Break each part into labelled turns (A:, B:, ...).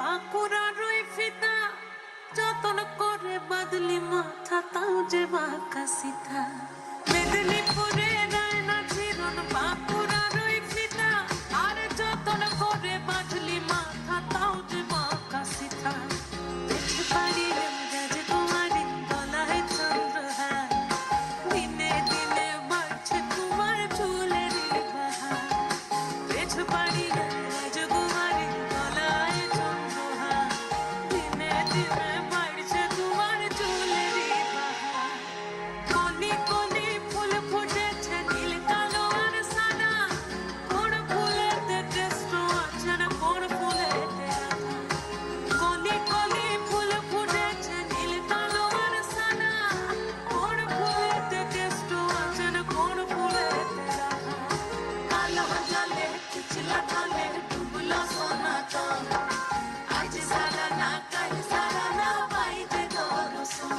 A: বাঁকুড়ার ওই ফিতা যতন করে বাদলি মাথা তাও যে বাঁকা সিধা মেদিনীপুরে রায়না ঝিরন বাঁকুড়ার ওই ফিতা আর যতন করে বাদলি মাথা তাও যে বাঁকা সিধা দেখতে পারি রাজ কুমারীর গলায় চন্দ্রহার দিনে দিনে বাড়ছে তোমার চুলের বাহার দেখতে পারি রাজ কুমারীর গলায় চন্দ্রহার দিনে দিনে বাড়ছে তোমার চুলের বাহার কলি কলি ফুল ফুটেছে নীল কালো আর সাদা কোন ফুলেতে টেস্ট আছে না কোন ফুলেতে রাধা কলি কলি ফুল ফুটেছে নীল কালো আর সাদা কোন ফুলেতে টেস্ট আছে না কোন ফুলেতে রাধা কালো জলে পিছলা ঢলে ডুবলো সোনাটা আজ সারা না কাল সারা না পাইতে দর্শন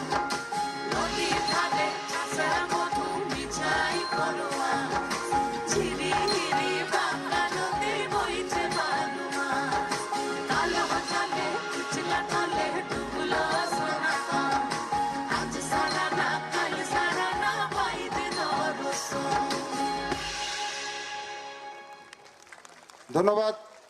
A: নদীর ধারে চাষের মধু মিছাই করোয়া ঝিরি হিরি বাংলা নদীর বইছে বালুমা কালো জলে পিছলা ঢলে ডুবলো সোনাটা আজ সারা না কাল সারা না পাইতে দর্শন।
B: ধন্যবাদ।